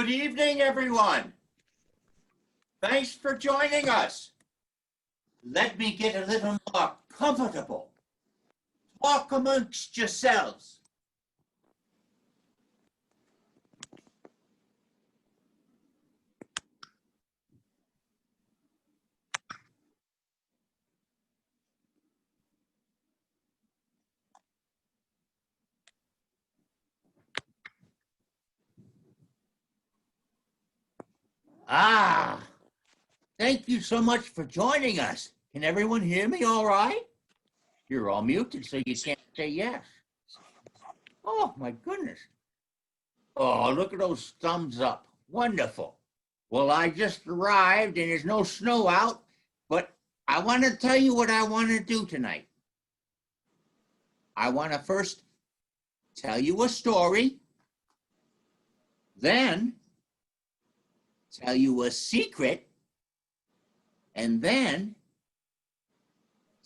Good evening, everyone. Thanks for joining us. Let me get a little more comfortable. Talk amongst yourselves. Thank you so much for joining us. Can everyone hear me all right? You're all muted, so you can't say yes. Oh, my goodness. Oh, look at those thumbs up. Wonderful. Well, I just arrived and there's no snow out, but I want to tell you what I want to do tonight. I want to first tell you a story, then tell you a secret, and then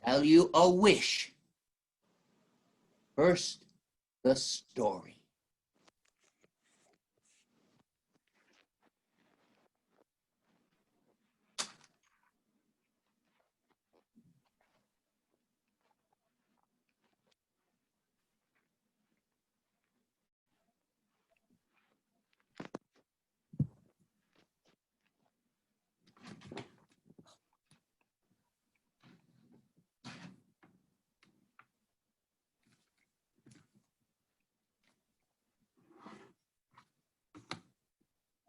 tell you a wish. First, the story.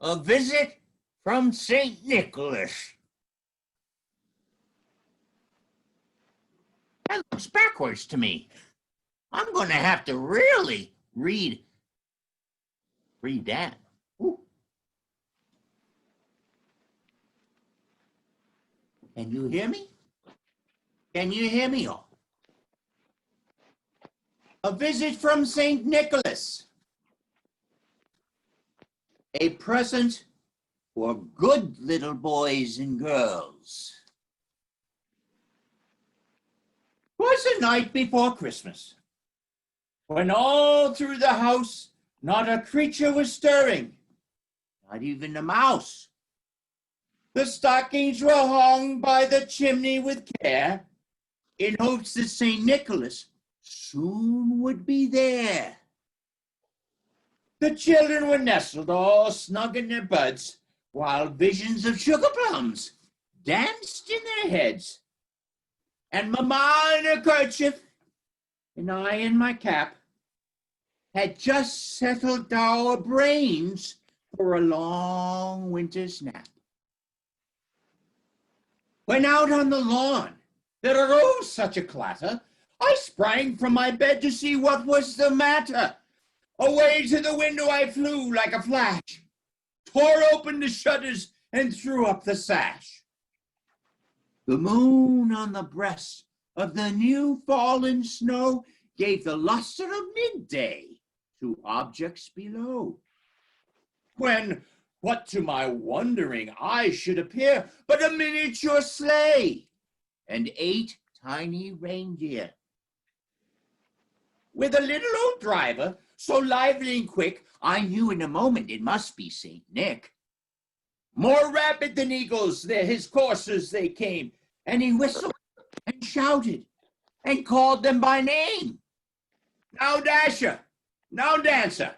A visit from St. Nicholas. That looks backwards to me. I'm going to have to really read that. Ooh. Can you hear me? Can you hear me all? A visit from St. Nicholas. A present for good little boys and girls. 'Twas the night before Christmas, when all through the house not a creature was stirring, not even a mouse. The stockings were hung by the chimney with care, in hopes that St. Nicholas soon would be there. The children were nestled all snug in their buds, while visions of sugar plums danced in their heads. And Mamma in her kerchief, and I in my cap, had just settled our brains for a long winter's nap. When out on the lawn there arose such a clatter, I sprang from my bed to see what was the matter. Away to the window I flew like a flash, tore open the shutters and threw up the sash. The moon on the breast of the new fallen snow gave the luster of midday to objects below. When what to my wondering eyes should appear but a miniature sleigh and 8 tiny reindeer. With a little old driver, so lively and quick, I knew in a moment it must be St. Nick. More rapid than eagles, his coursers they came, and he whistled and shouted and called them by name. Now Dasher, now Dancer,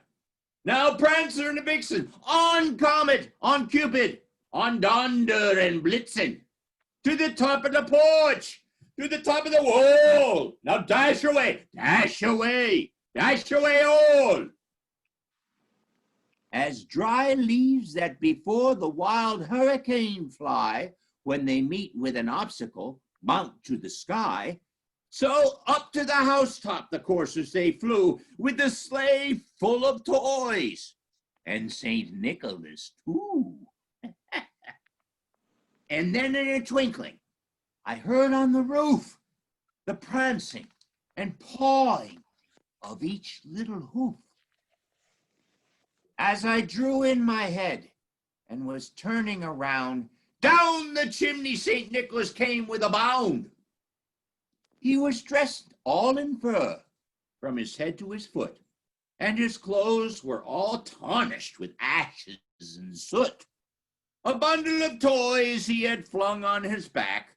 now Prancer and Vixen, on Comet, on Cupid, on Donder and Blitzen, to the top of the porch, to the top of the wall. Now dash away, dash away, dash away all. As dry leaves that before the wild hurricane fly, when they meet with an obstacle, mount to the sky, so up to the housetop the coursers they flew, with the sleigh full of toys, and St. Nicholas too. And then in a twinkling, I heard on the roof the prancing and pawing of each little hoof. As I drew in my head and was turning around, down the chimney St. Nicholas came with a bound. He was dressed all in fur, from his head to his foot, and his clothes were all tarnished with ashes and soot. A bundle of toys he had flung on his back,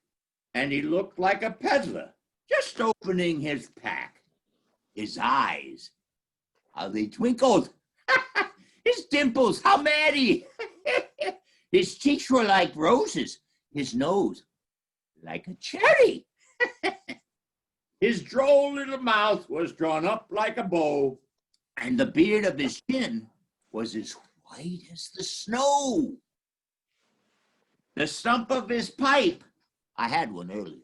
and he looked like a peddler just opening his pack. His eyes, how they twinkled. His dimples, how merry. His cheeks were like roses, his nose like a cherry. His droll little mouth was drawn up like a bow, and the beard of his chin was as white as the snow. The stump of his pipe, I had one earlier,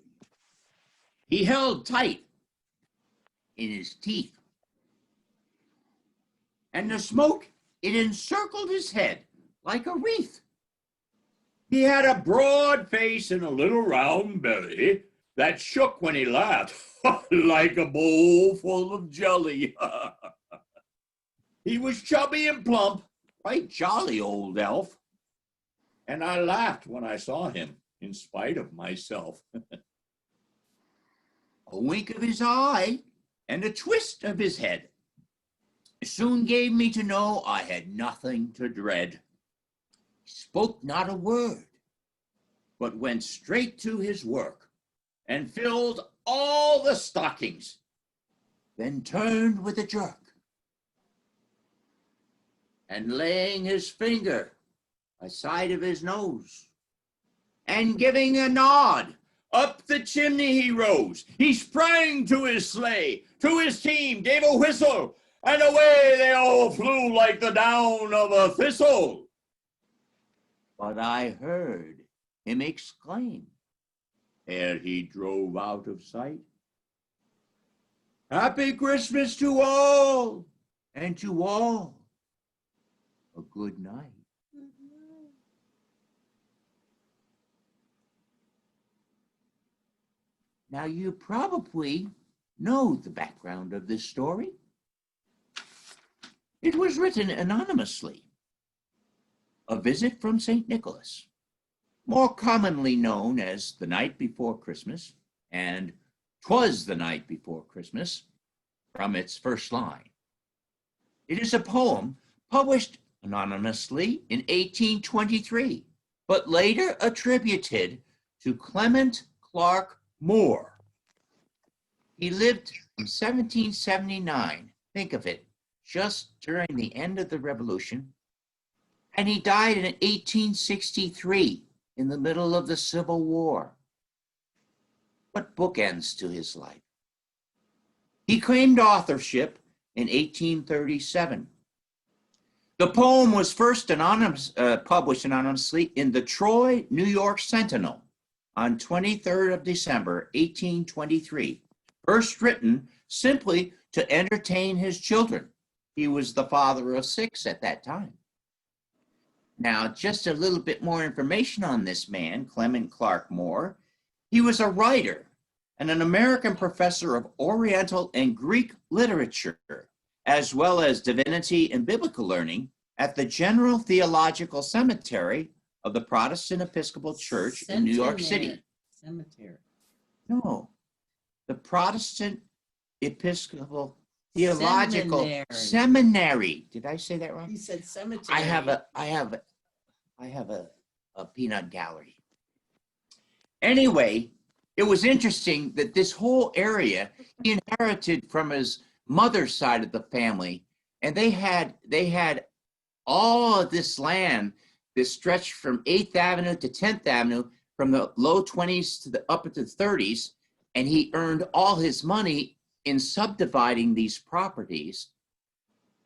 he held tight in his teeth. And the smoke, it encircled his head like a wreath. He had a broad face and a little round belly that shook when he laughed like a bowl full of jelly. He was chubby and plump, right jolly old elf. And I laughed when I saw him, in spite of myself. A wink of his eye and a twist of his head soon gave me to know I had nothing to dread. He spoke not a word, but went straight to his work and filled all the stockings, then turned with a jerk, and laying his finger aside of his nose, and giving a nod, up the chimney he rose. He sprang to his sleigh, to his team, gave a whistle, and away they all flew like the down of a thistle. But I heard him exclaim, ere he drove out of sight, "Happy Christmas to all, and to all a good night." Now, you probably know the background of this story. It was written anonymously. A Visit from St. Nicholas, more commonly known as The Night Before Christmas and 'Twas the Night Before Christmas from its first line. It is a poem published anonymously in 1823, but later attributed to Clement Clarke Moore. He lived from 1779, think of it, just during the end of the Revolution, and he died in 1863 in the middle of the Civil War. What bookends to his life? He claimed authorship in 1837. The poem was first published anonymously in the Troy, New York Sentinel on 23rd of December, 1823, first written simply to entertain his children. He was the father of 6 at that time. Now, just a little bit more information on this man, Clement Clarke Moore. He was a writer and an American professor of Oriental and Greek literature, as well as divinity and biblical learning at the General Theological Seminary of the Protestant Episcopal Church in New York City. Cemetery. No, the Protestant Episcopal Theological Seminary. Did I say that wrong? He said cemetery. I have a peanut gallery. Anyway, it was interesting that this whole area he inherited from his mother's side of the family, and they had all of this land that stretched from 8th Avenue to 10th Avenue, from the low 20s to the upper to the 30s, and he earned all his money in subdividing these properties.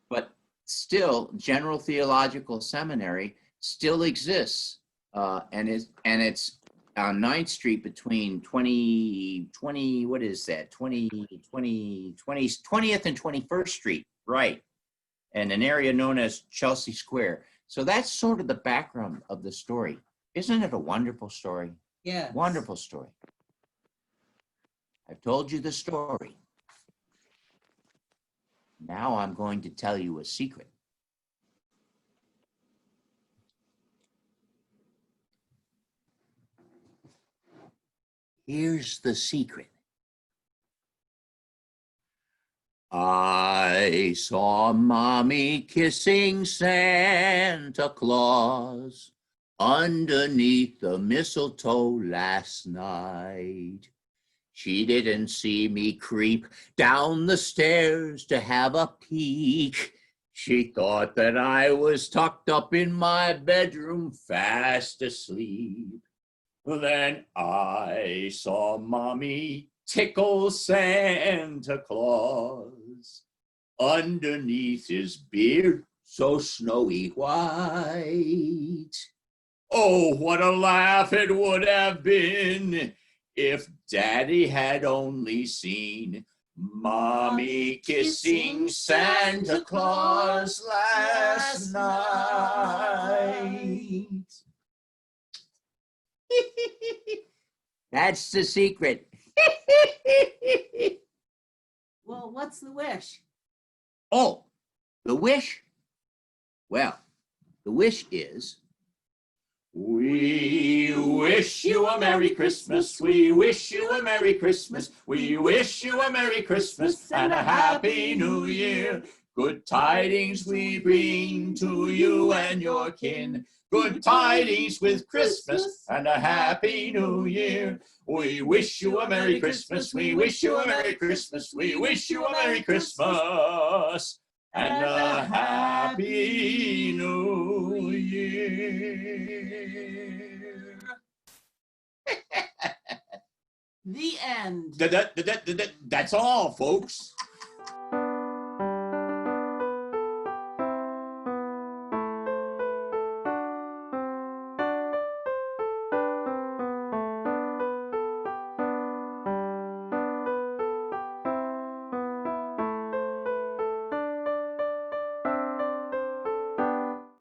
But still, General Theological Seminary still exists, and it's on 9th Street between 20th and 21st Street, right, and an area known as Chelsea Square. So that's sort of the background of the story. Isn't it a wonderful story? Yeah. Wonderful story. I've told you the story. Now I'm going to tell you a secret. Here's the secret. I saw Mommy kissing Santa Claus underneath the mistletoe last night. She didn't see me creep down the stairs to have a peek. She thought that I was tucked up in my bedroom fast asleep. Then I saw Mommy tickle Santa Claus underneath his beard so snowy white. Oh, what a laugh it would have been if Daddy had only seen Mommy kissing Santa Claus last night. That's the secret. Well, what's the wish? Oh, the wish? Well, the wish is, we wish you a Merry Christmas. We wish you a Merry Christmas. We wish you a Merry Christmas and a Happy New Year. Good tidings we bring to you and your kin. Good tidings with Christmas and a Happy New Year. We wish you a Merry Christmas. We wish you a Merry Christmas. We wish you a Merry Christmas and a Happy New Year. The end. That's all, folks.